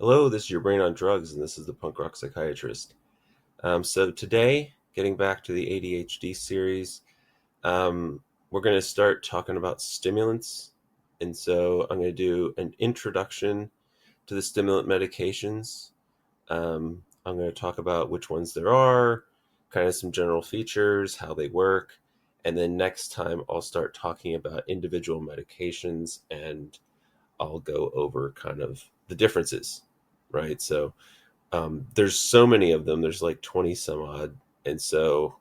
Hello, this is your brain on drugs, and this is the punk rock psychiatrist. So today, getting back to the ADHD series, we're going to start talking about stimulants. And so I'm going to do an introduction to the stimulant medications. I'm going to talk about which ones there are, kind of some general features, how they work, and then next time I'll start talking about individual medications and I'll go over kind of the differences, right? So there's so many of them. There's like 20 some odd. And so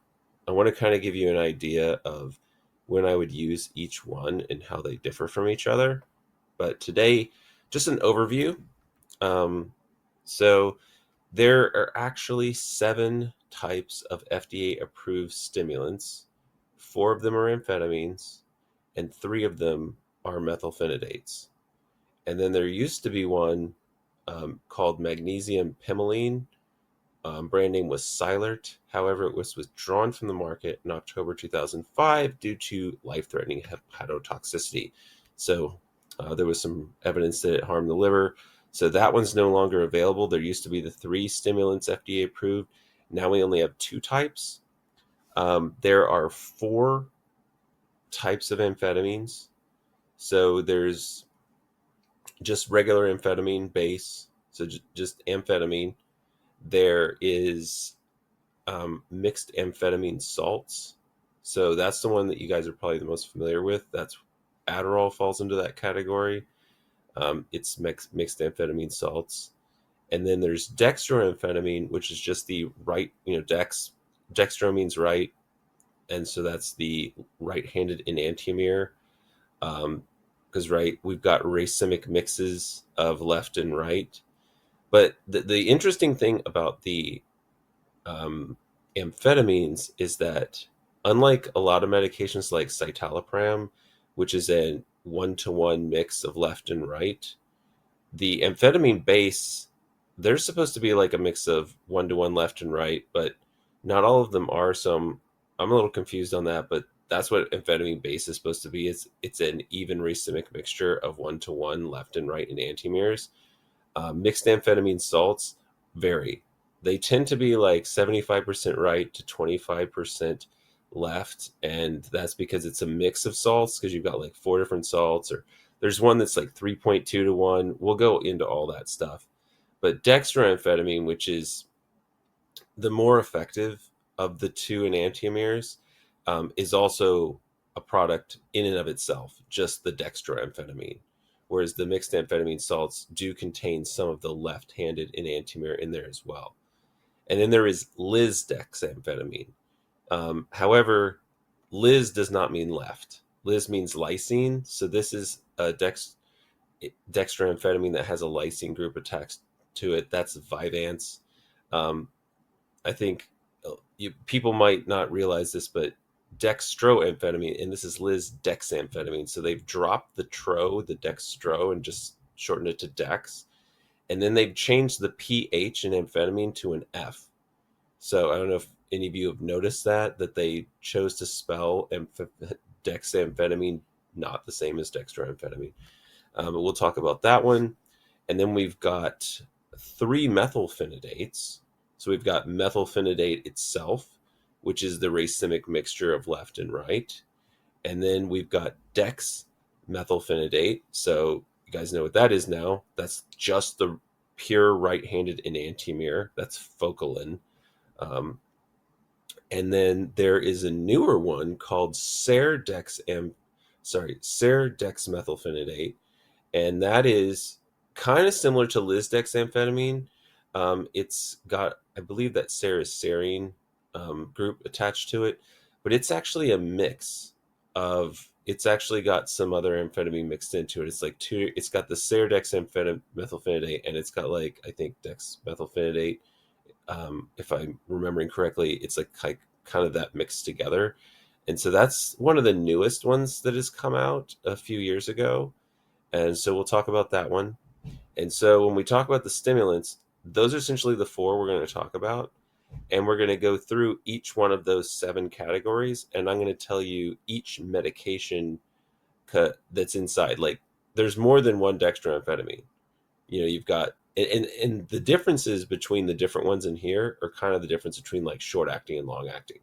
I want to kind of give you an idea of when I would use each one and how they differ from each other. But today, just an overview. Um, so there are actually seven types of FDA approved stimulants. Four of them are amphetamines, and three of them are methylphenidates. And then there used to be one called magnesium pimeline. Brand name was Silert. However, it was withdrawn from the market in October 2005 due to life-threatening hepatotoxicity. So there was some evidence that it harmed the liver. So that one's no longer available. There used to be the three stimulants FDA approved. Now we only have two types. There are four types of amphetamines. So there's just regular amphetamine base, so just amphetamine. There is mixed amphetamine salts. So that's the one that you guys are probably the most familiar with. That's Adderall falls into that category. It's mixed amphetamine salts. And then there's dextroamphetamine, which is just the right, dextro means right. And so that's the right-handed enantiomer. Because right, we've got racemic mixes of left and right. But the interesting thing about the um, amphetamines is that unlike a lot of medications like citalopram, which is a one-to-one mix of left and right, the amphetamine base, they're supposed to be like a mix of one-to-one left and right, but not all of them are. So I'm a little confused on that, but that's what amphetamine base is supposed to be. It's an even racemic mixture of one-to-one left and right enantiomers. Mixed amphetamine salts vary. They tend to be like 75% right to 25% left. And that's because it's a mix of salts, because you've got like four different salts, or there's one that's like 3.2 to 1. We'll go into all that stuff. But dextroamphetamine, which is the more effective of the two enantiomers, is also a product in and of itself, just the dextroamphetamine. Whereas the mixed amphetamine salts do contain some of the left-handed enantiomer in there as well. And then there is lisdexamphetamine. However, Liz does not mean left. Liz means lysine. So this is a dextroamphetamine that has a lysine group attached to it. That's Vyvanse. Um, I think people might not realize this, but dextroamphetamine, and this is Liz dexamphetamine. So they've dropped the the dextro, and just shortened it to dex. And then they've changed the pH in amphetamine to an F. So I don't know if any of you have noticed that they chose to spell dexamphetamine not the same as dextroamphetamine. But we'll talk about that one. And then we've got three methylphenidates. So we've got methylphenidate itself, which is the racemic mixture of left and right. And then we've got dex methylphenidate. So you guys know what that is now. That's just the pure right-handed enantiomer. That's Focalin. And then there is a newer one called Ser-dexmethylphenidate, and that is kind of similar to lisdexamphetamine. It's got, I believe that Ser is serine group attached to it, but it's actually a mix of. It's actually got some other amphetamine mixed into it. It's like two. It's got the Ser dexamethylphenidate, and it's got like I think dexmethylphenidate. If I'm remembering correctly, it's like kind of that mixed together. And so that's one of the newest ones that has come out a few years ago. And so we'll talk about that one. And so when we talk about the stimulants, those are essentially the four we're going to talk about. And we're going to go through each one of those seven categories. And I'm going to tell you each medication that's inside. Like there's more than one dextroamphetamine. You've got And the differences between the different ones in here are kind of the difference between like short acting and long acting,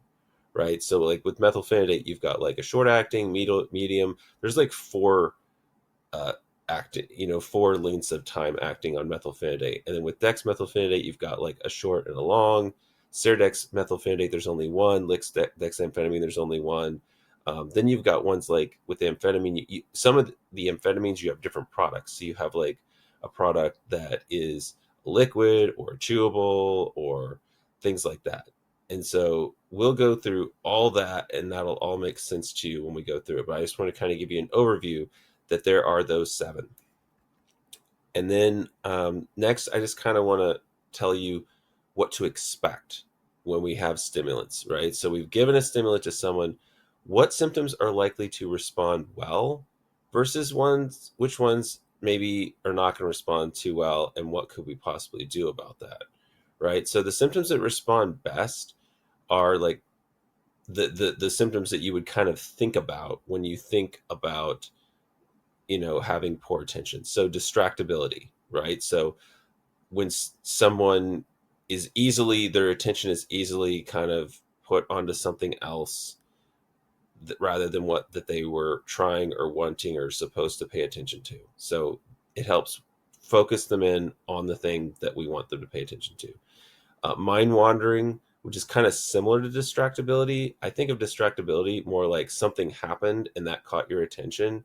right? So like with methylphenidate, you've got like a short acting, medium. There's like four uh, acting, 4 lengths of time acting on methylphenidate. And then with dexmethylphenidate, you've got like a short and a long. Cerdex methylphenidate, there's only one. Dexamphetamine, there's only one. Then you've got ones like with the amphetamine, some of the amphetamines, you have different products. So you have like a product that is liquid or chewable or things like that. And so we'll go through all that and that'll all make sense to you when we go through it. But I just want to kind of give you an overview that there are those 7. And then next, I just kind of want to tell you what to expect when we have stimulants, right? So we've given a stimulant to someone. What symptoms are likely to respond well versus which ones maybe are not going to respond too well, and what could we possibly do about that, right? So the symptoms that respond best are like the symptoms that you would kind of think about when you think about having poor attention. So distractibility, right? So when someone is easily, their attention is easily kind of put onto something else rather than what that they were trying or wanting or supposed to pay attention to. So it helps focus them in on the thing that we want them to pay attention to. Mind wandering, which is kind of similar to distractibility. I think of distractibility more like something happened and that caught your attention,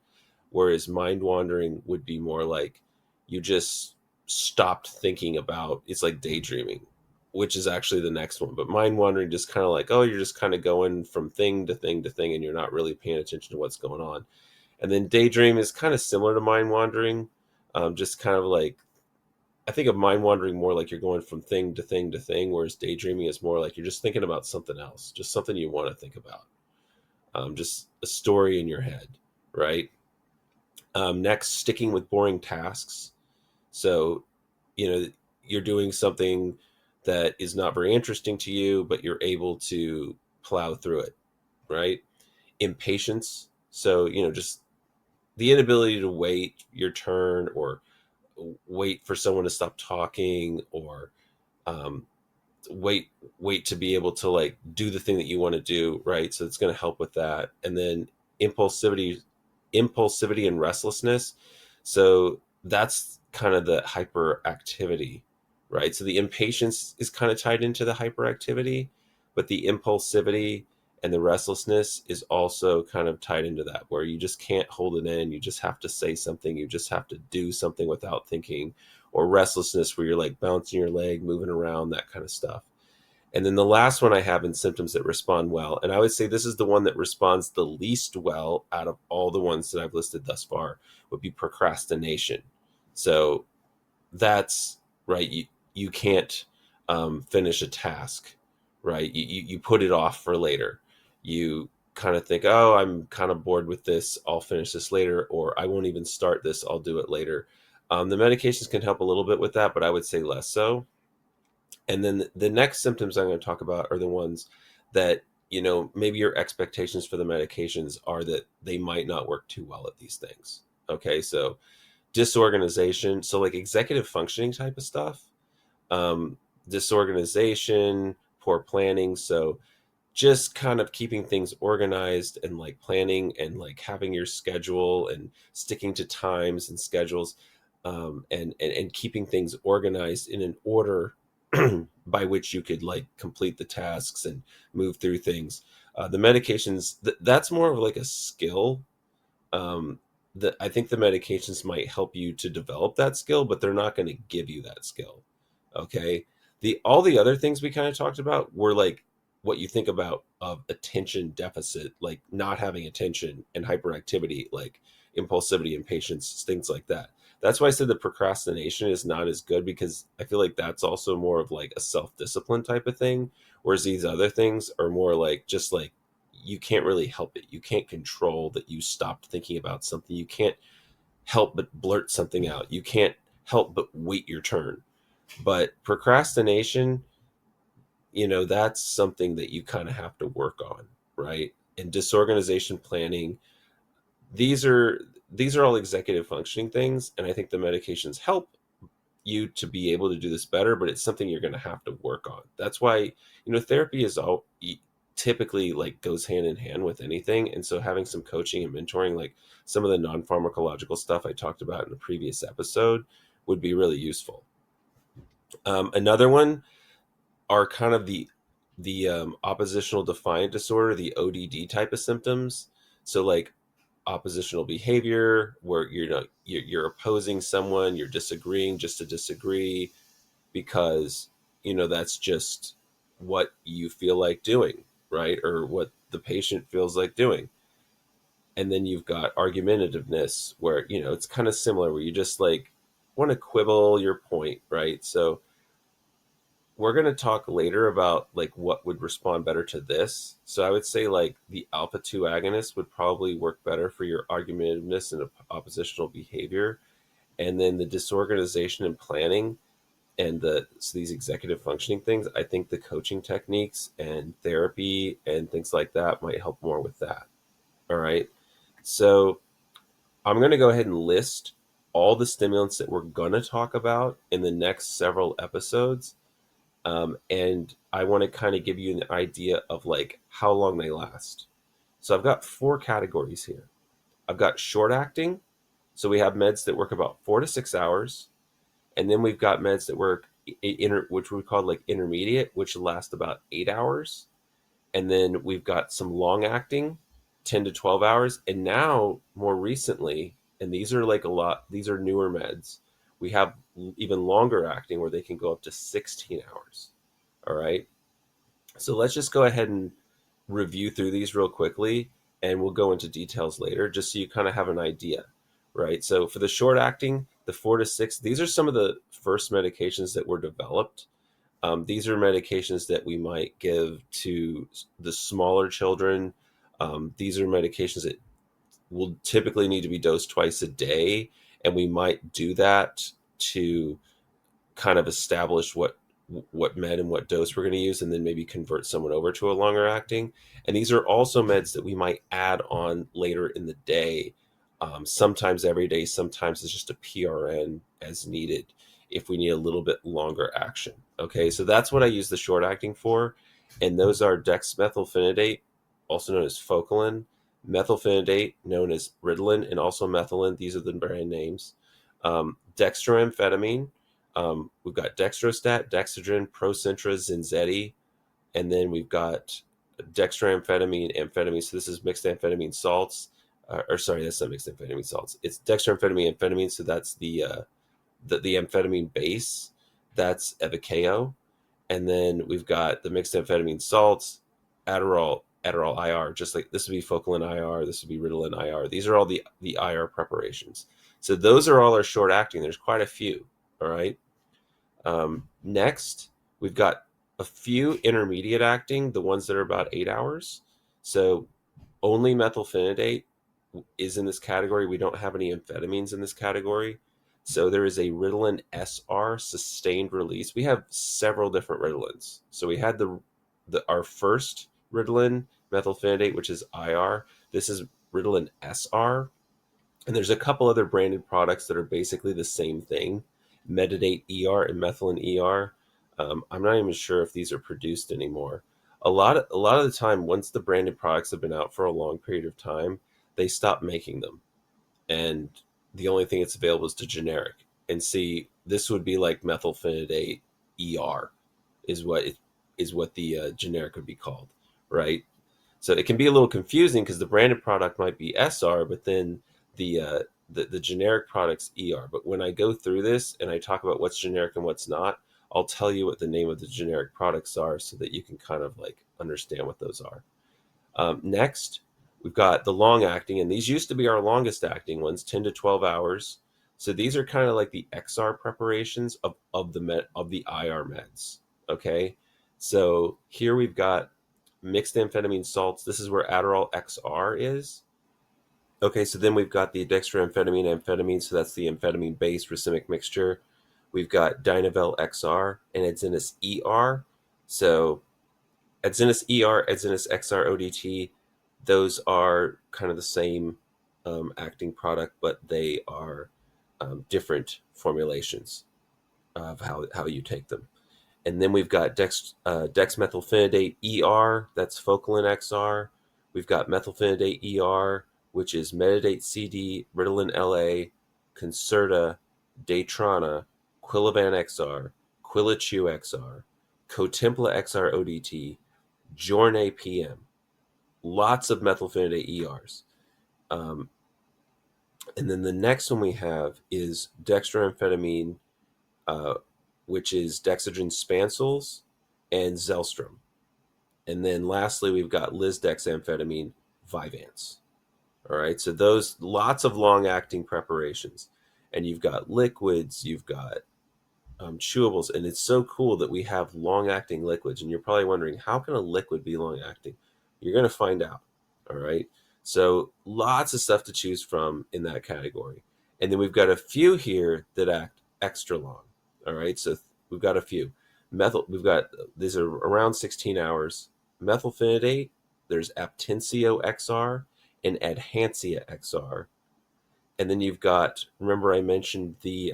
whereas mind wandering would be more like you just stopped thinking about, it's like daydreaming, which is actually the next one. But mind wandering, just kind of like, oh, you're just kind of going from thing to thing to thing and you're not really paying attention to what's going on. And then daydream is kind of similar to mind wandering, just kind of like, I think of mind wandering more like you're going from thing to thing to thing, whereas daydreaming is more like you're just thinking about something else, just something you want to think about, just a story in your head, right? Next, sticking with boring tasks. So, you're doing something that is not very interesting to you, but you're able to plow through it, right? Impatience. So, just the inability to wait your turn or wait for someone to stop talking or um, wait to be able to like do the thing that you want to do, right? So it's going to help with that. And then impulsivity and restlessness. So that's kind of the hyperactivity, right? So the impatience is kind of tied into the hyperactivity, but the impulsivity and the restlessness is also kind of tied into that, where you just can't hold it in. You just have to say something. You just have to do something without thinking, or restlessness where you're like bouncing your leg, moving around, that kind of stuff. And then the last one I have in symptoms that respond well, and I would say this is the one that responds the least well out of all the ones that I've listed thus far, would be procrastination. So that's right. You can't finish a task, right? You put it off for later. You kind of think, oh, I'm kind of bored with this. I'll finish this later, or I won't even start this. I'll do it later. The medications can help a little bit with that, but I would say less so. And then the next symptoms I'm going to talk about are the ones that, maybe your expectations for the medications are that they might not work too well at these things. Okay. So disorganization. So like executive functioning type of stuff, um, disorganization, poor planning. So just kind of keeping things organized and like planning and like having your schedule and sticking to times and schedules, and keeping things organized in an order by which you could like complete the tasks and move through things. The medications, that's more of like a skill. um, that I think the medications might help you to develop that skill, but they're not going to give you that skill. Okay. The all the other things we kind of talked about were like what you think about of attention deficit, like not having attention, and hyperactivity, like impulsivity, impatience, things like that. That's why I said the procrastination is not as good, because I feel like that's also more of like a self-discipline type of thing. Whereas these other things are more like just like you can't really help it. You can't control that you stopped thinking about something. You can't help but blurt something out. You can't help but wait your turn. But procrastination, that's something that you kind of have to work on, right? And disorganization, planning, these are these are all executive functioning things, and I think the medications help you to be able to do this better, but it's something you're going to have to work on. That's why, therapy is all typically like goes hand in hand with anything. And so having some coaching and mentoring, like some of the non-pharmacological stuff I talked about in the previous episode, would be really useful. Another one are kind of the oppositional defiant disorder, the ODD type of symptoms. So like oppositional behavior, where you're opposing someone, you're disagreeing just to disagree because that's just what you feel like doing, right? Or what the patient feels like doing. And then you've got argumentativeness, where it's kind of similar, where you just like want to quibble your point, right? So we're going to talk later about like what would respond better to this. So I would say like the alpha 2 agonist would probably work better for your argumentativeness and oppositional behavior. And then the disorganization and planning and these executive functioning things, I think the coaching techniques and therapy and things like that might help more with that. All right. So I'm going to go ahead and list all the stimulants that we're going to talk about in the next several episodes. And I want to kind of give you an idea of like how long they last. So I've got 4 categories here. I've got short acting. So we have meds that work about 4 to 6 hours. And then we've got meds that work, which we call like intermediate, which last about 8 hours. And then we've got some long acting, 10 to 12 hours. And now, more recently, and these are like these are newer meds, we have even longer acting where they can go up to 16 hours. All right. So let's just go ahead and review through these real quickly, and we'll go into details later just so you kind of have an idea, right? So for the short acting, the 4 to 6, these are some of the first medications that were developed. These are medications that we might give to the smaller children. These are medications that will typically need to be dosed twice a day, and we might do that to kind of establish what med and what dose we're going to use, and then maybe convert someone over to a longer acting. And these are also meds that we might add on later in the day, sometimes every day, sometimes it's just a PRN as needed if we need a little bit longer action. Okay, so that's what I use the short acting for, and those are dexmethylphenidate, also known as Focalin, methylphenidate, known as Ritalin, and also methylene. These are the brand names. Dextroamphetamine, we've got dextrostat, dexedrine, Procentra, Zinzetti, and then we've got dextroamphetamine, amphetamine. So this is mixed amphetamine salts, or sorry, that's not mixed amphetamine salts. It's dextroamphetamine, amphetamine. So that's the amphetamine base. That's Evakeo, and then we've got the mixed amphetamine salts, Adderall IR. Just like this would be Focalin IR, this would be Ritalin IR. These are all the IR preparations. So those are all our short acting. There's quite a few. All right. Next, we've got a few intermediate acting, the ones that are about 8 hours. So only methylphenidate is in this category. We don't have any amphetamines in this category. So there is a Ritalin SR, sustained release. We have several different Ritalins. So we had our first Ritalin methylphenidate, which is IR. This is Ritalin SR. And there's a couple other branded products that are basically the same thing, Metadate ER and Methylene ER. I'm not even sure if these are produced anymore. A lot of the time, once the branded products have been out for a long period of time, they stop making them, and the only thing that's available is the generic. And see, this would be like methylphenidate ER, is what the generic would be called, right? So it can be a little confusing because the branded product might be SR, but then the uh, the generic product's ER. But when I go through this and I talk about what's generic and what's not, I'll tell you what the name of the generic products are so that you can kind of like understand what those are. Next, we've got the long acting, and these used to be our longest acting ones, 10 to 12 hours. So these are kind of like the XR preparations of the IR meds. Okay, so here we've got mixed amphetamine salts. This is where Adderall XR is. Okay, so then we've got the dextroamphetamine, amphetamine. So that's the amphetamine-based racemic mixture. We've got Dynavel XR and Adzenys ER. So Adzenys ER, Adzenys XR ODT, those are kind of the same acting product, but they are different formulations. of how you take them. And then we've got dexmethylphenidate ER, that's Focalin XR. We've got methylphenidate ER, which is Metadate CD, Ritalin LA, Concerta, Daytrana, Quilovan XR, Quilichu XR, Cotimpla XR ODT, Jornay PM. Lots of methylphenidate ERs. Um, and then the next one we have is dextroamphetamine, uh, which is Dexedrine Spancels and Zelstra. And then lastly, we've got lisdexamphetamine, Vyvanse. All right, so those lots of long-acting preparations, and you've got liquids, you've got chewables, and it's so cool that we have long-acting liquids. And you're probably wondering, how can a liquid be long-acting? You're going to find out. All right, so lots of stuff to choose from in that category, and then we've got a few here that act extra long. All right, so we've got a few. We've got these are around 16 hours. Methylphenidate, there's Aptensio XR and Adhancia XR. And then you've got, remember I mentioned the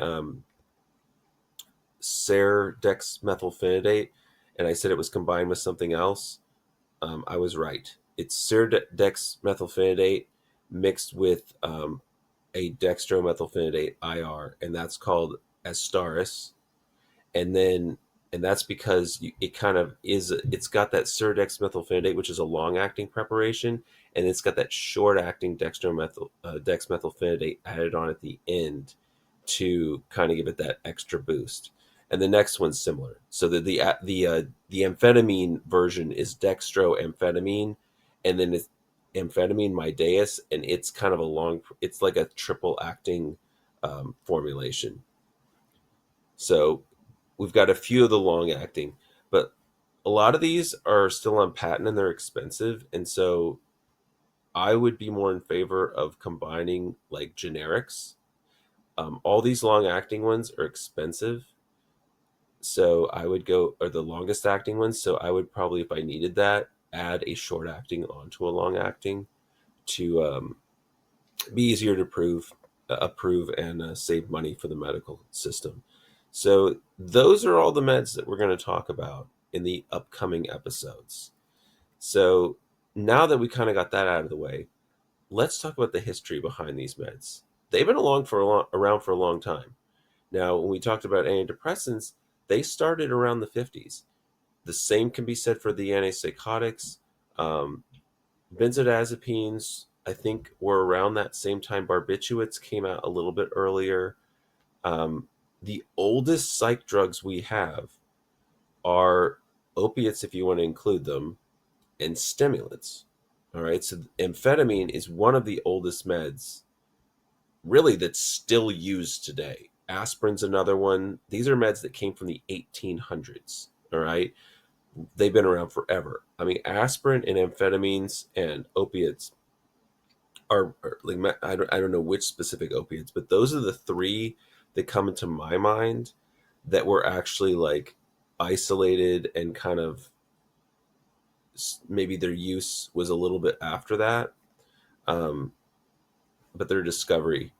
Ser dexmethylphenidate, and I said it was combined with something else. I was right. It's Ser dexmethylphenidate mixed with a dextromethylphenidate IR, and that's called Astaris. And that's because it kind of is, it's got that serdexmethylphenidate, which is a long-acting preparation, and it's got that short-acting dexmethylphenidate added on at the end to kind of give it that extra boost. And the next one's similar. So the amphetamine version is dextroamphetamine, and then it's amphetamine midaeus, and it's kind of it's like a triple acting formulation. So we've got a few of the long acting, but a lot of these are still on patent and they're expensive. And so I would be more in favor of combining like generics. All these long acting ones are expensive. So I would go, or the longest acting ones. So I would probably, if I needed that, add a short acting onto a long acting to be easier to approve and save money for the medical system. So those are all the meds that we're going to talk about in the upcoming episodes. So now that we kind of got that out of the way, let's talk about the history behind these meds. They've been around for a long time. Now, when we talked about antidepressants, they started around the 50s. The same can be said for the antipsychotics. Um, Benzodiazepines, I think, were around that same time. Barbiturates came out a little bit earlier. Um, the oldest psych drugs we have are opiates, if you want to include them, and stimulants. All right, so amphetamine is one of the oldest meds, really, that's still used today. Aspirin's another one. These are meds that came from the 1800s. All right, they've been around forever. I mean, aspirin and amphetamines and opiates are like, I don't know which specific opiates, but those are the three that come into my mind that were actually like isolated and kind of maybe their use was a little bit after that, um, but their discovery,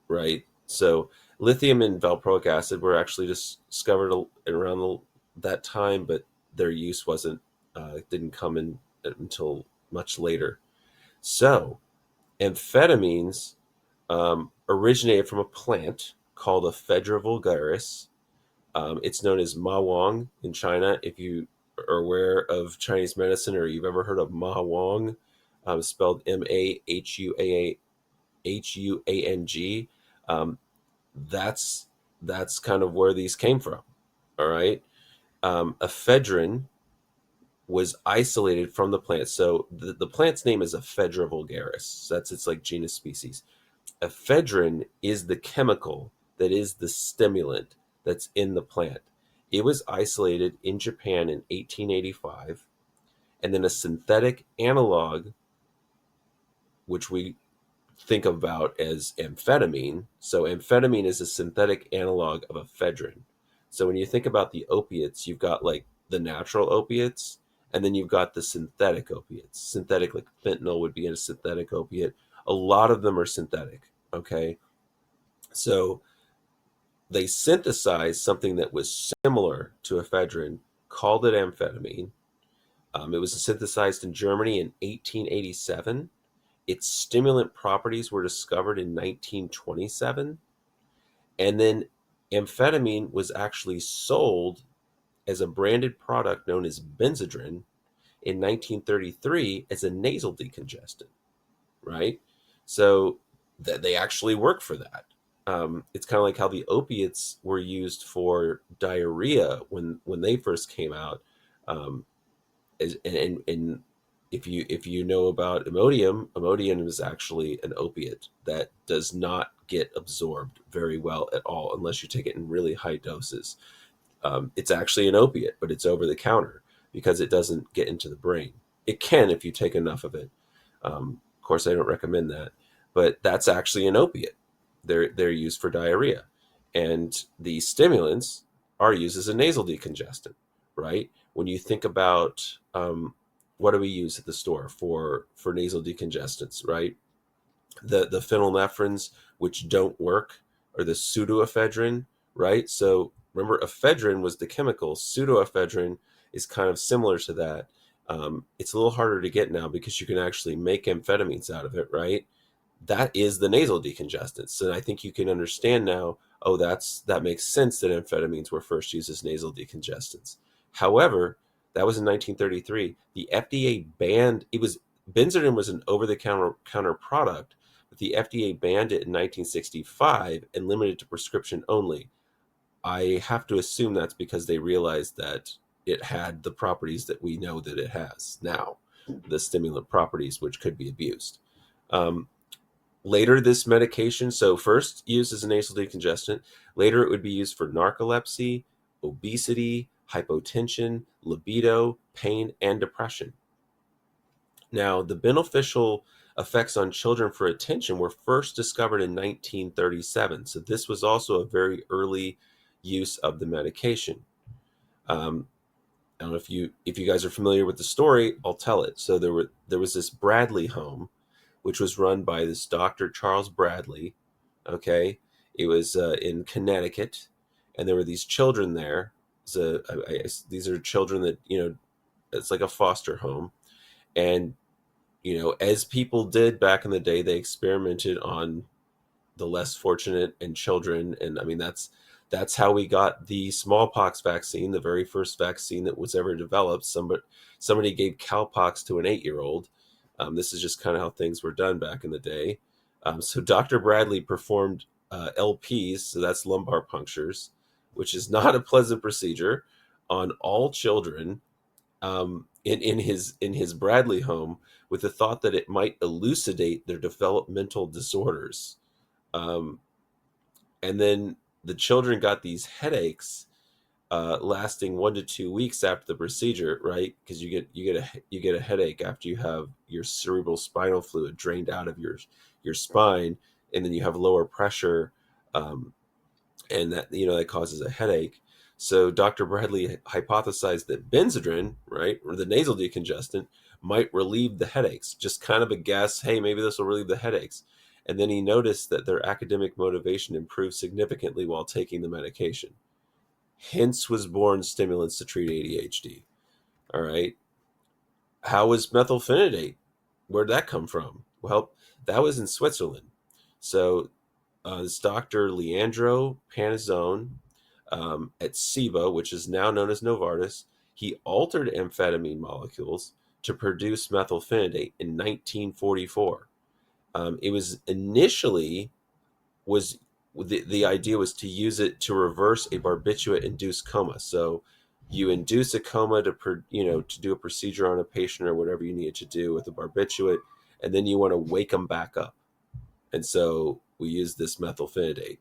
right? So lithium and valproic acid were actually discovered around that time, but their use didn't come in until much later. So amphetamines originated from a plant called ephedra vulgaris. It's known as ma wang in China. If you are aware of Chinese medicine or you've ever heard of ma wang, spelled Mahuang, that's kind of where these came from. All right. Ephedrine was isolated from the plant. So the plant's name is Ephedra vulgaris. So that's its like genus species. Ephedrine is the chemical that is the stimulant that's in the plant. It was isolated in Japan in 1885, and then a synthetic analog, which we think about as amphetamine. So amphetamine is a synthetic analog of ephedrine. So when you think about the opiates, you've got like the natural opiates, and then you've got the synthetic opiates. Synthetic, like fentanyl would be a synthetic opiate. A lot of them are synthetic. Okay. So they synthesized something that was similar to ephedrine, called it amphetamine. It was synthesized in Germany in 1887. Its stimulant properties were discovered in 1927. And then amphetamine was actually sold as a branded product known as Benzedrine in 1933 as a nasal decongestant, right? So that they actually work for that. It's kind of like how the opiates were used for diarrhea when they first came out. Um, and if you know about Imodium is actually an opiate that does not get absorbed very well at all unless you take it in really high doses. It's actually an opiate, but it's over the counter because it doesn't get into the brain. It can if you take enough of it. Of course, I don't recommend that, but that's actually an opiate. They're used for diarrhea, and the stimulants are used as a nasal decongestant, right? When you think about what do we use at the store for nasal decongestants, right? The phenylnephrines, which don't work, or the pseudoephedrine, right? So remember, ephedrine was the chemical. Pseudoephedrine is kind of similar to that. It's a little harder to get now because you can actually make amphetamines out of it, right? That is the nasal decongestants. And I think you can understand now, oh, that makes sense that amphetamines were first used as nasal decongestants. However, that was in 1933. The FDA banned it was Benzedrine was an over-the-counter product, but the FDA banned it in 1965 and limited it to prescription only. I have to assume that's because they realized that it had the properties that we know that it has now, the stimulant properties, which could be abused. Um, Later, this medication, so first used as a nasal decongestant, later it would be used for narcolepsy, obesity, hypotension, libido, pain, and depression. Now, the beneficial effects on children for attention were first discovered in 1937. So this was also a very early use of the medication. Um, I don't know if you guys are familiar with the story. I'll tell it. So there was this Bradley home, which was run by this Dr. Charles Bradley. Okay, it was in Connecticut, and there were these children there. So these are children that it's like a foster home, and as people did back in the day, they experimented on the less fortunate and children. And I mean, that's how we got the smallpox vaccine, the very first vaccine that was ever developed. Somebody gave cowpox to an 8-year-old. This is just kind of how things were done back in the day. So Dr. Bradley performed LPs, so that's lumbar punctures, which is not a pleasant procedure, on all children in his Bradley home, with the thought that it might elucidate their developmental disorders. Um, and then the children got these headaches lasting 1 to 2 weeks after the procedure, right? Because you get a headache after you have your cerebral spinal fluid drained out of your spine, and then you have lower pressure, um, and that causes a headache. So Dr. Bradley hypothesized that Benzedrine, right, or the nasal decongestant, might relieve the headaches. Just kind of a guess. Hey, maybe this will relieve the headaches. And then he noticed that their academic motivation improved significantly while taking the medication. Hence was born Stimulants to treat ADHD. All right. How was methylphenidate? Where'd that come from? Well, that was in Switzerland. So this Dr. Leandro Panizone at SIBA, which is now known as Novartis, he altered amphetamine molecules to produce methylphenidate in 1944. It was initially was the idea was to use it to reverse a barbiturate induced coma. So you induce a coma to do a procedure on a patient or whatever you needed to do with a barbiturate, and then you want to wake them back up. And so we use this methylphenidate.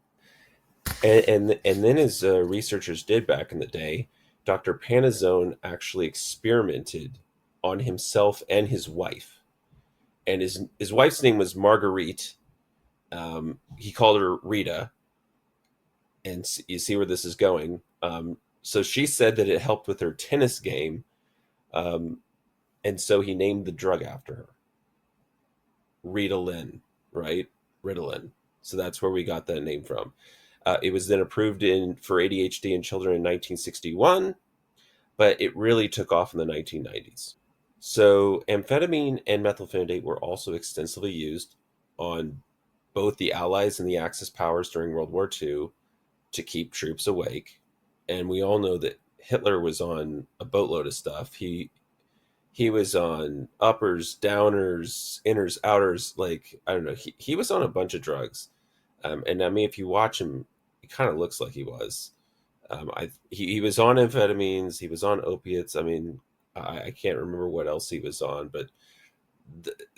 And then, as researchers did back in the day, Dr. Panizone actually experimented on himself and his wife. And his wife's name was Marguerite. He called her Rita. And you see where this is going. So she said that it helped with her tennis game. Um, and so he named the drug after her, Ritalin, right? Ritalin. So that's where we got that name from. It was then approved for ADHD in children in 1961, but it really took off in the 1990s. So amphetamine and methylphenidate were also extensively used on both the Allies and the Axis powers during World War II to keep troops awake. And we all know that Hitler was on a boatload of stuff. He was on uppers, downers, inners, outers. Like, I don't know. He was on a bunch of drugs. And I mean, if you watch him, he kind of looks like he was. He was on amphetamines. He was on opiates. I mean, I can't remember what else he was on, but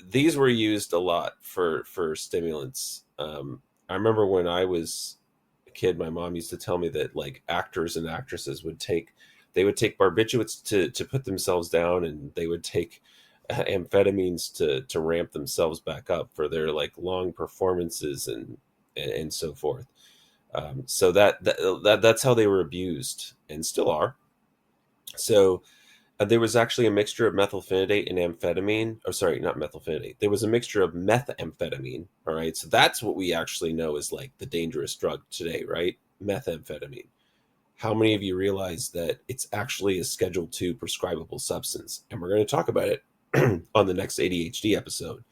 these were used a lot for stimulants. I remember when I was a kid, my mom used to tell me that like actors and actresses would take barbiturates to put themselves down, and they would take amphetamines to ramp themselves back up for their like long performances and so forth. So that's how they were abused and still are. So there was actually a mixture of methylphenidate and amphetamine. Oh, sorry, not methylphenidate. There was a mixture of methamphetamine. All right, so that's what we actually know is like the dangerous drug today, right? Methamphetamine. How many of you realize that it's actually a Schedule II prescribable substance? And we're going to talk about it on the next ADHD episode.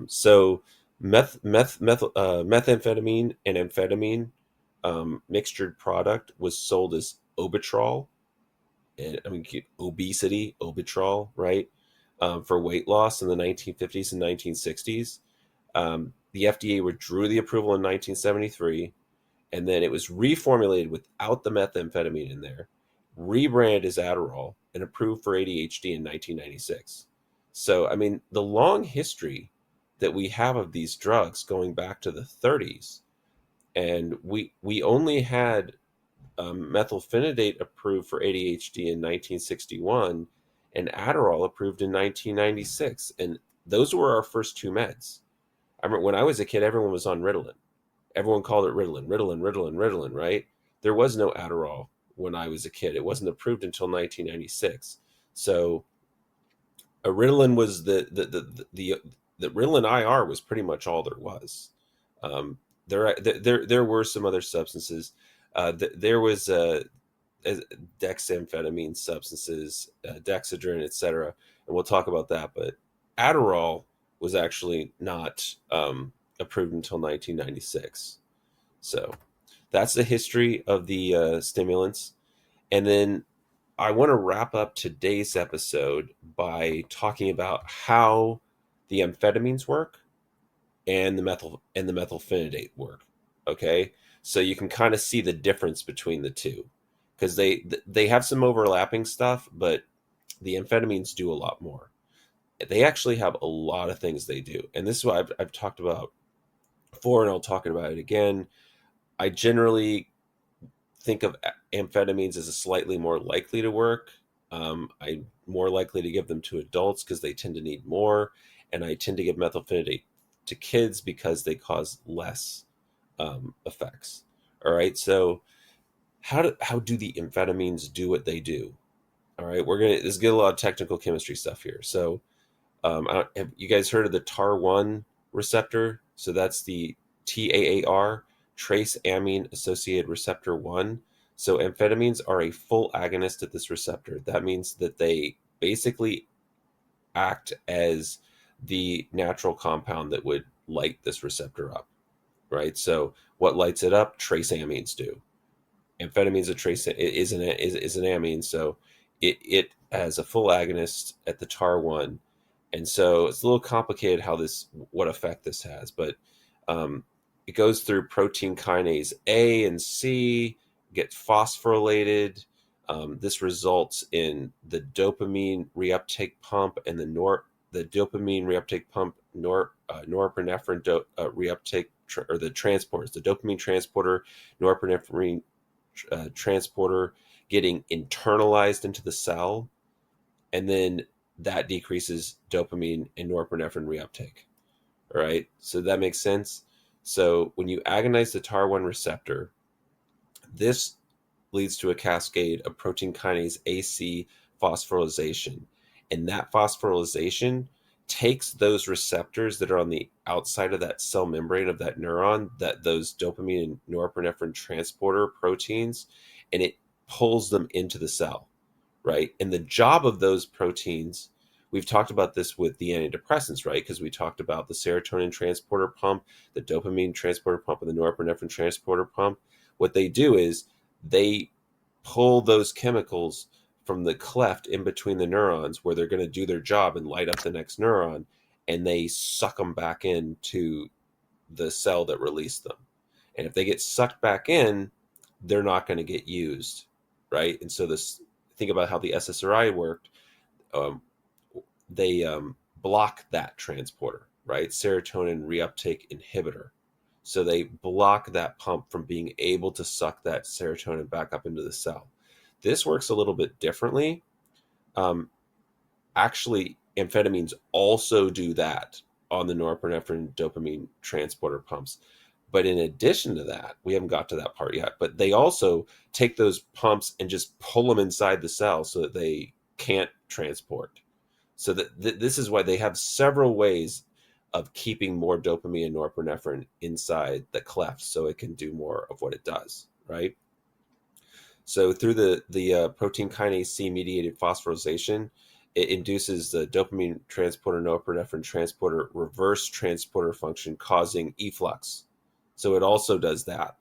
So methamphetamine and amphetamine mixtured product was sold as Obitrol, and I mean obesity, Obitrol, right? For weight loss in the 1950s and 1960s. The FDA withdrew the approval in 1973, and then it was reformulated without the methamphetamine in there, rebranded as Adderall, and approved for ADHD in 1996. So, I mean, the long history that we have of these drugs going back to the 30s, and we only had methylphenidate approved for ADHD in 1961 and Adderall approved in 1996. And those were our first two meds. I remember when I was a kid, everyone was on Ritalin. Everyone called it Ritalin, Ritalin, Ritalin, Ritalin, right? There was no Adderall when I was a kid. It wasn't approved until 1996. So a Ritalin was the Ritalin IR was pretty much all there was. There were some other substances. There was dexamphetamine substances, Dexedrine, etc. And we'll talk about that. But Adderall was actually not approved until 1996. So that's the history of the stimulants. And then I want to wrap up today's episode by talking about how the amphetamines work and the methylphenidate work. Okay, so you can kind of see the difference between the two because they have some overlapping stuff, but the amphetamines do a lot more. They actually have a lot of things they do, and this is what I've talked about before, and I'll talk about it again. I generally think of amphetamines as a slightly more likely to work. I'm more likely to give them to adults because they tend to need more, and I tend to give methylphenidate to kids because they cause less effects. All right, so how do the amphetamines do what they do? All right, let's get a lot of technical chemistry stuff here. So, have you guys heard of the TAR1 receptor? So that's the TAAR, trace amine associated receptor 1. So amphetamines are a full agonist at this receptor. That means that they basically act as the natural compound that would light this receptor up, right? So what lights it up? Trace amines do. Amphetamines is an amine, so it has a full agonist at the TAR1, and so it's a little complicated what effect this has, but it goes through protein kinase A and C, get phosphorylated. This results in the dopamine reuptake pump and the dopamine reuptake pump norepinephrine reuptake or the transporters, the dopamine transporter, norepinephrine transporter getting internalized into the cell, and then that decreases dopamine and norepinephrine reuptake. All right, so that makes sense. So when you agonize the TAR1 receptor, this leads to a cascade of protein kinase AC phosphorylation, and that phosphorylation takes those receptors that are on the outside of that cell membrane of that neuron, that those dopamine and norepinephrine transporter proteins, and it pulls them into the cell, right? And the job of those proteins, we've talked about this with the antidepressants, right? Because we talked about the serotonin transporter pump, the dopamine transporter pump, and the norepinephrine transporter pump. What they do is they pull those chemicals from the cleft in between the neurons where they're going to do their job and light up the next neuron, and they suck them back into the cell that released them. And if they get sucked back in, they're not going to get used, right? And so this, think about how the SSRI worked. Um, they block that transporter, right? Serotonin reuptake inhibitor. So they block that pump from being able to suck that serotonin back up into the cell. This works a little bit differently. Um, Actually, amphetamines also do that on the norepinephrine dopamine transporter pumps. But in addition to that, we haven't got to that part yet, but they also take those pumps and just pull them inside the cell so that they can't transport. So that this is why they have several ways of keeping more dopamine and norepinephrine inside the cleft so it can do more of what it does, right? So through the protein kinase C mediated phosphorylation, it induces the dopamine transporter, norepinephrine transporter, reverse transporter function, causing efflux. So it also does that.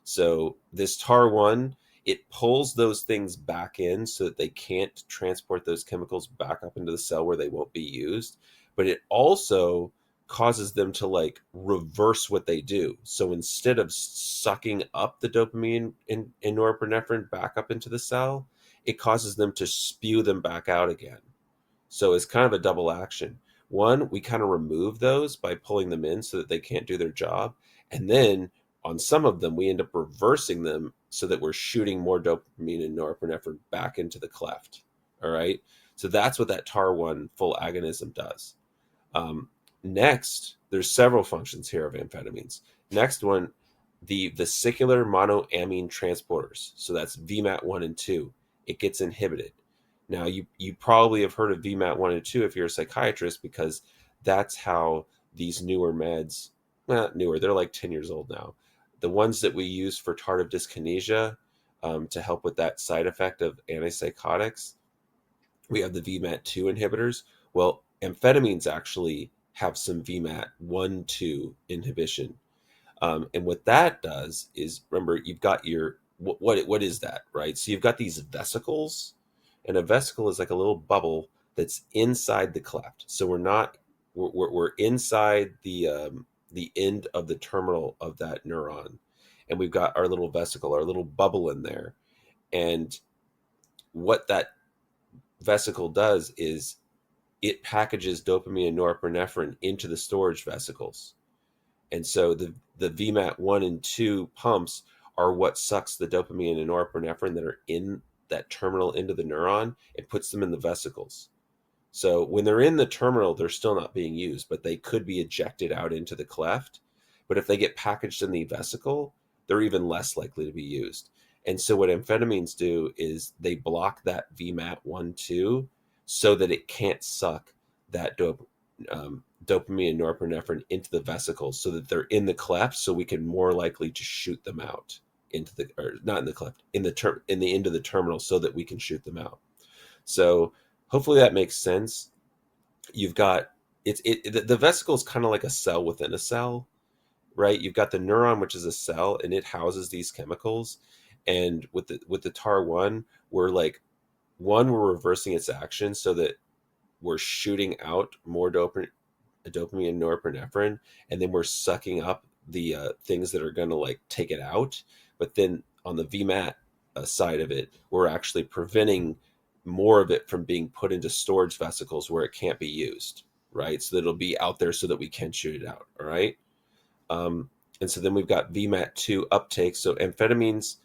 So this TAR1, it pulls those things back in so that they can't transport those chemicals back up into the cell where they won't be used. But it also causes them to like reverse what they do. So instead of sucking up the dopamine and norepinephrine back up into the cell, it causes them to spew them back out again. So it's kind of a double action. One, we kind of remove those by pulling them in so that they can't do their job. And then on some of them, we end up reversing them so that we're shooting more dopamine and norepinephrine back into the cleft. All right. So that's what that TAR1 full agonism does. Next, there's several functions here of amphetamines. Next one, the vesicular monoamine transporters. So that's VMAT1 and 2. It gets inhibited. Now, you probably have heard of VMAT1 and 2 if you're a psychiatrist, because that's how these newer meds, well, not newer, they're like 10 years old now. The ones that we use for tardive dyskinesia to help with that side effect of antipsychotics, we have the VMAT2 inhibitors. Well, amphetamines actually have some VMAT1/2 inhibition. And what that does is, remember, you've got your, what is that, right? So you've got these vesicles, and a vesicle is like a little bubble that's inside the cleft. So we're inside the end of the terminal of that neuron, and we've got our little vesicle, our little bubble in there. And what that vesicle does is it packages dopamine and norepinephrine into the storage vesicles. And so the VMAT1 and 2 pumps are what sucks the dopamine and norepinephrine that are in that terminal end of the neuron and puts them in the vesicles. So when they're in the terminal, they're still not being used, but they could be ejected out into the cleft. But if they get packaged in the vesicle, they're even less likely to be used. And so what amphetamines do is they block that VMAT1/2 so that it can't suck that dopamine and norepinephrine into the vesicles, so that they're in the cleft, so we can more likely to shoot them out into the, or not in the cleft, in the end of the terminal, so that we can shoot them out. So hopefully that makes sense. You've got the vesicle is kind of like a cell within a cell, right? You've got the neuron, which is a cell, and it houses these chemicals. And with the TAR1, we're reversing its action so that we're shooting out more dopamine and norepinephrine, and then we're sucking up the things that are going to like take it out. But then on the VMAT side of it, we're actually preventing more of it from being put into storage vesicles where it can't be used, right? So that it'll be out there so that we can shoot it out. All right. And so then we've got VMAT2 uptake. So amphetamines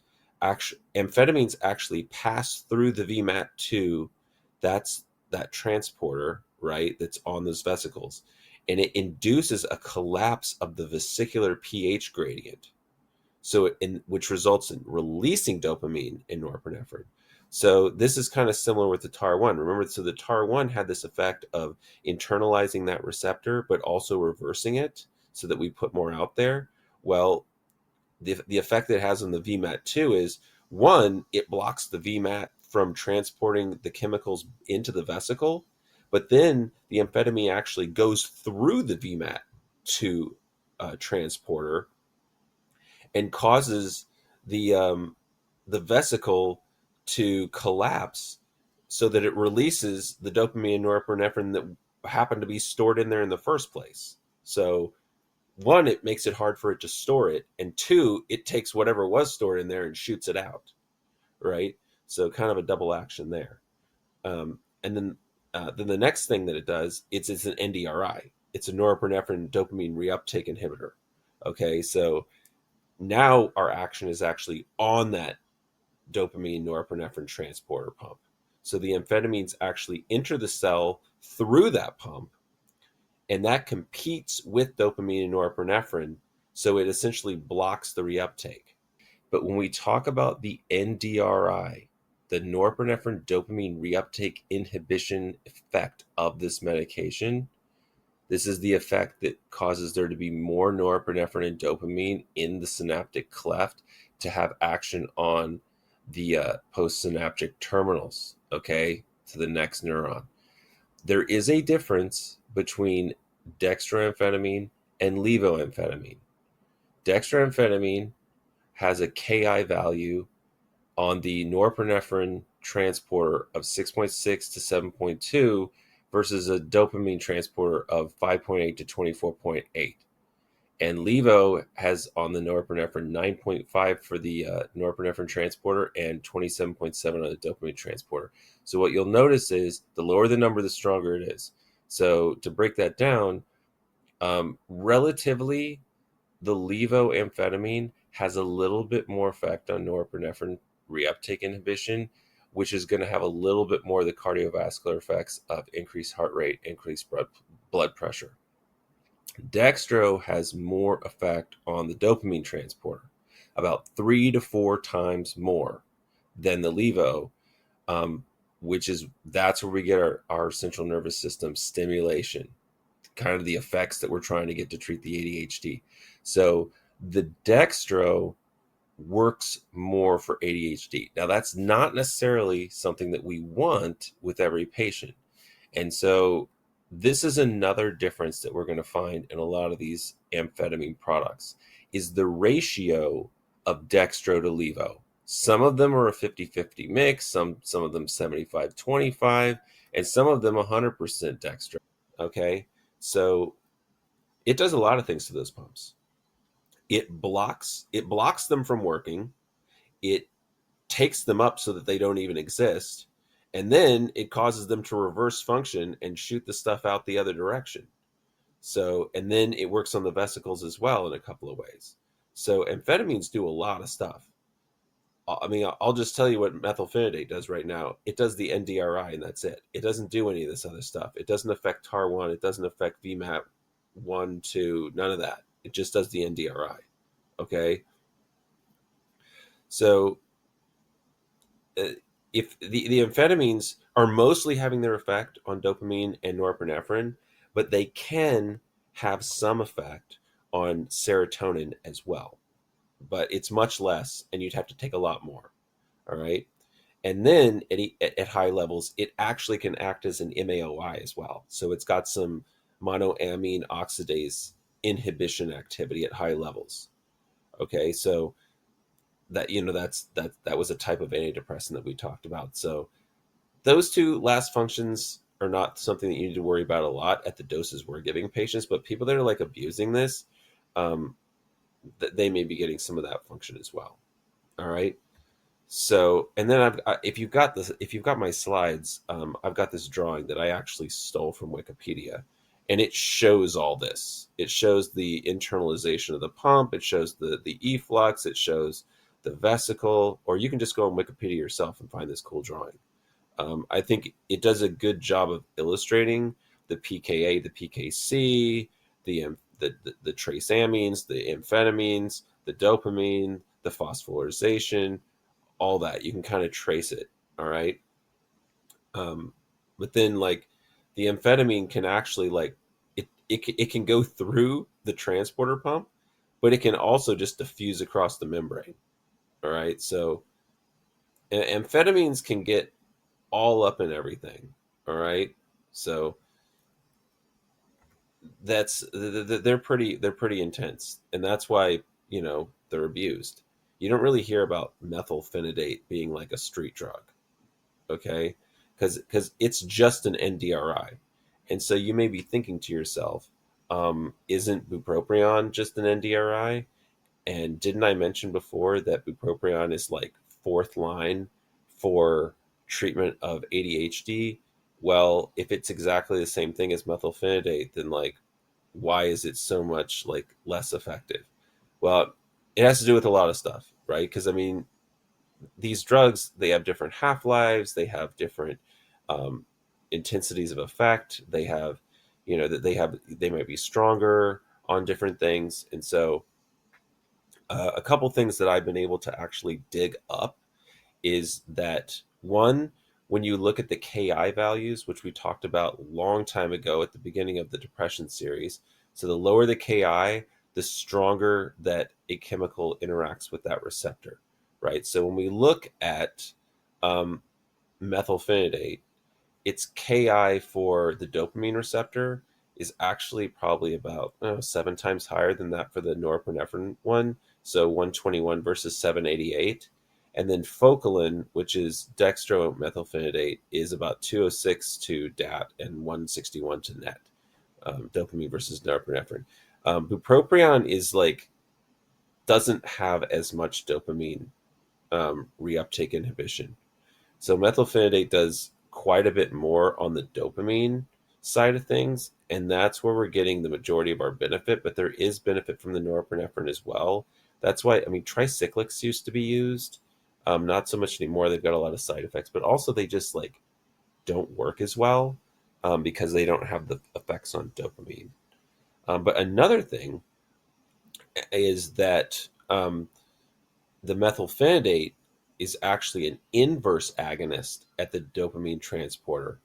actually pass through the VMAT2. That's that transporter, right? That's on those vesicles. And it induces a collapse of the vesicular pH gradient. which results in releasing dopamine and norepinephrine. So this is kind of similar with the TAR1. Remember, so the TAR1 had this effect of internalizing that receptor, but also reversing it so that we put more out there. Well, the effect that it has on the VMAT2 is, one, it blocks the VMAT from transporting the chemicals into the vesicle, but then the amphetamine actually goes through the VMAT2 transporter and causes the vesicle to collapse so that it releases the dopamine and norepinephrine that happened to be stored in there in the first place. So one, it makes it hard for it to store it, and two, it takes whatever was stored in there and shoots it out, right? So kind of a double action there. And then the next thing that it does, it's an NDRI. It's a norepinephrine dopamine reuptake inhibitor. Okay, so now our action is actually on that dopamine norepinephrine transporter pump. So the amphetamines actually enter the cell through that pump, and that competes with dopamine and norepinephrine. So it essentially blocks the reuptake. But when we talk about the NDRI, the norepinephrine dopamine reuptake inhibition effect of this medication, this is the effect that causes there to be more norepinephrine and dopamine in the synaptic cleft to have action on the postsynaptic terminals, okay, to the next neuron. There is a difference between dextroamphetamine and levoamphetamine. Dextroamphetamine has a Ki value on the norepinephrine transporter of 6.6 to 7.2 versus a dopamine transporter of 5.8 to 24.8. And levo has on the norepinephrine 9.5 for the norepinephrine transporter and 27.7 on the dopamine transporter. So what you'll notice is the lower the number, the stronger it is. So to break that down, relatively, the levoamphetamine has a little bit more effect on norepinephrine reuptake inhibition, which is going to have a little bit more of the cardiovascular effects of increased heart rate, increased blood pressure. Dextro has more effect on the dopamine transporter, about 3 to 4 times more than the levo, that's where we get our central nervous system stimulation, kind of the effects that we're trying to get to treat the ADHD. So the dextro works more for ADHD. Now, that's not necessarily something that we want with every patient. And so this is another difference that we're going to find in a lot of these amphetamine products is the ratio of dextro to levo. Some of them are a 50-50 mix, some of them 75-25, and some of them 100% dextro. Okay, so it does a lot of things to those pumps. It blocks them from working. It takes them up so that they don't even exist. And then it causes them to reverse function and shoot the stuff out the other direction. So, and then it works on the vesicles as well in a couple of ways. So amphetamines do a lot of stuff. I mean, I'll just tell you what methylphenidate does right now. It does the NDRI and that's it. It doesn't do any of this other stuff. It doesn't affect TAR1. It doesn't affect VMAT 1, 2, none of that. It just does the NDRI. Okay. So if the amphetamines are mostly having their effect on dopamine and norepinephrine, but they can have some effect on serotonin as well. But it's much less, and you'd have to take a lot more. All right. And then at high levels, it actually can act as an MAOI as well. So it's got some monoamine oxidase inhibition activity at high levels. Okay, so that that was a type of antidepressant that we talked about. So those two last functions are not something that you need to worry about a lot at the doses we're giving patients, but people that are like abusing this, they may be getting some of that function as well. All right. So, and then if you've got my slides, I've got this drawing that I actually stole from Wikipedia, and it shows all this. It shows the internalization of the pump. It shows the efflux. It shows the vesicle, or you can just go on Wikipedia yourself and find this cool drawing. I think it does a good job of illustrating the PKA, the PKC, the trace amines, the amphetamines, the dopamine, the phosphorylation, all that. You can kind of trace it. All right. Um, but then like the amphetamine can actually like it can go through the transporter pump, but it can also just diffuse across the membrane. All right. So amphetamines can get all up in everything. All right. So they're pretty intense, and that's why they're abused. You don't really hear about methylphenidate being like a street drug, okay? Because it's just an NDRI, and so you may be thinking to yourself, isn't bupropion just an NDRI? And didn't I mention before that bupropion is like fourth line for treatment of ADHD? Well, if it's exactly the same thing as methylphenidate, then like why is it so much like less effective? Well, it has to do with a lot of stuff, right? Because I mean, these drugs, they have different half-lives, they have different um, intensities of effect, they have that they might be stronger on different things. And so a couple things that I've been able to actually dig up is that one, when you look at the KI values, which we talked about a long time ago at the beginning of the depression series, so the lower the KI, the stronger that a chemical interacts with that receptor, right? So when we look at um, methylphenidate, its Ki for the dopamine receptor is actually probably about 7 times higher than that for the norepinephrine one. So 121 versus 788. And then Focalin, which is dextromethylphenidate, is about 206 to DAT and 161 to NET, dopamine versus norepinephrine. Bupropion is like, doesn't have as much dopamine reuptake inhibition. So methylphenidate does quite a bit more on the dopamine side of things, and that's where we're getting the majority of our benefit. But there is benefit from the norepinephrine as well. That's why, I mean, tricyclics used to be used, not so much anymore. They've got a lot of side effects, but also they just like don't work as well because they don't have the effects on dopamine. But another thing is that the methylphenidate is actually an inverse agonist at the dopamine transporter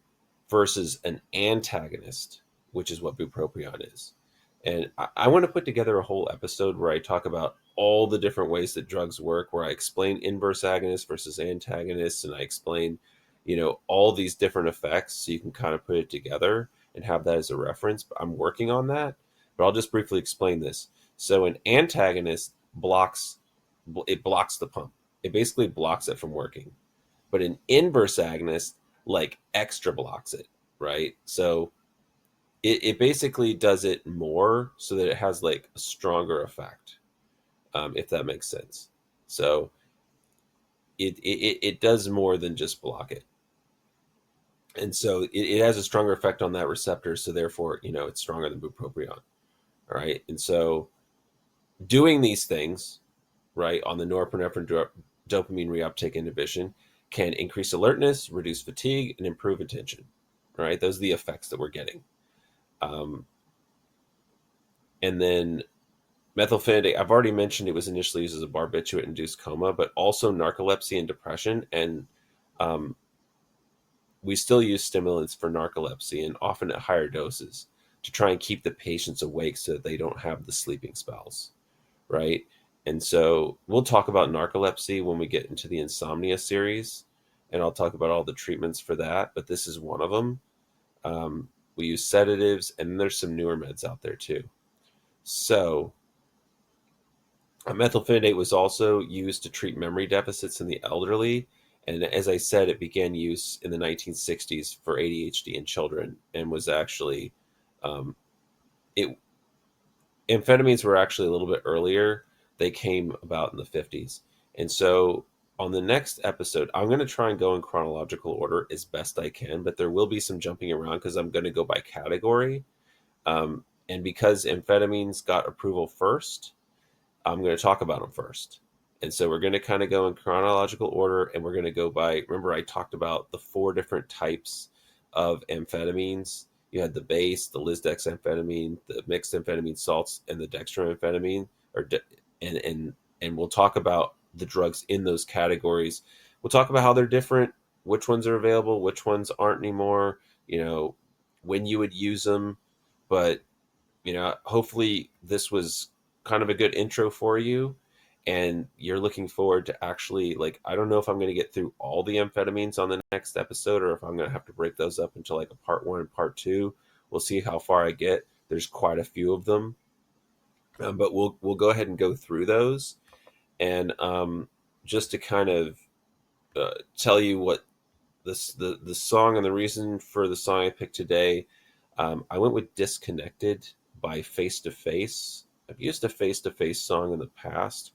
versus an antagonist, which is what bupropion is. And I want to put together a whole episode where I talk about all the different ways that drugs work, where I explain inverse agonists versus antagonists, and I explain, all these different effects so you can kind of put it together and have that as a reference. But I'm working on that, but I'll just briefly explain this. So an antagonist blocks the pump. It basically blocks it from working. But an inverse agonist like extra blocks it, right? So it basically does it more so that it has like a stronger effect, if that makes sense. So it does more than just block it. And so it has a stronger effect on that receptor. So therefore, it's stronger than bupropion. All right. And so doing these things, right, on the norepinephrine dopamine reuptake inhibition can increase alertness, reduce fatigue, and improve attention. Right, those are the effects that we're getting. Um, and then methylphenidate, I've already mentioned it was initially used as a barbiturate-induced coma, but also narcolepsy and depression. And um, we still use stimulants for narcolepsy, and often at higher doses, to try and keep the patients awake so that they don't have the sleeping spells, right? And so we'll talk about narcolepsy when we get into the insomnia series, and I'll talk about all the treatments for that, but this is one of them. We use sedatives, and there's some newer meds out there too. So methylphenidate was also used to treat memory deficits in the elderly. And as I said, it began use in the 1960s for ADHD in children, and was actually, um, it amphetamines were actually a little bit earlier. They came about in the 50s. And so on the next episode, I'm going to try and go in chronological order as best I can, but there will be some jumping around because I'm going to go by category. And because amphetamines got approval first, I'm going to talk about them first. And so we're going to kind of go in chronological order, and we're going to go by, remember I talked about the 4 different types of amphetamines. You had the base, the lisdexamphetamine, the mixed amphetamine salts, and the dextroamphetamine, or And we'll talk about the drugs in those categories. We'll talk about how they're different, which ones are available, which ones aren't anymore, you know, when you would use them. But hopefully this was kind of a good intro for you, and you're looking forward to actually, like, I don't know if I'm going to get through all the amphetamines on the next episode, or if I'm going to have to break those up into like a part one and part two. We'll see how far I get. There's quite a few of them, but we'll go ahead and go through those. And just to kind of tell you what the song and the reason for the song I picked today, I went with "Disconnected" by Face to Face. I've used a Face to Face song in the past.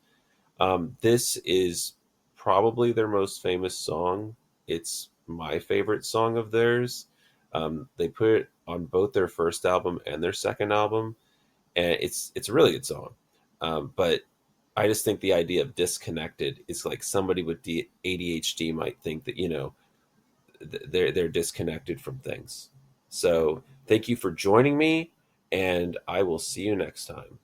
This is probably their most famous song. It's my favorite song of theirs. They put it on both their first album and their second album, and it's a really good song. But I just think the idea of disconnected is like somebody with ADHD might think that they're disconnected from things. So thank you for joining me, and I will see you next time.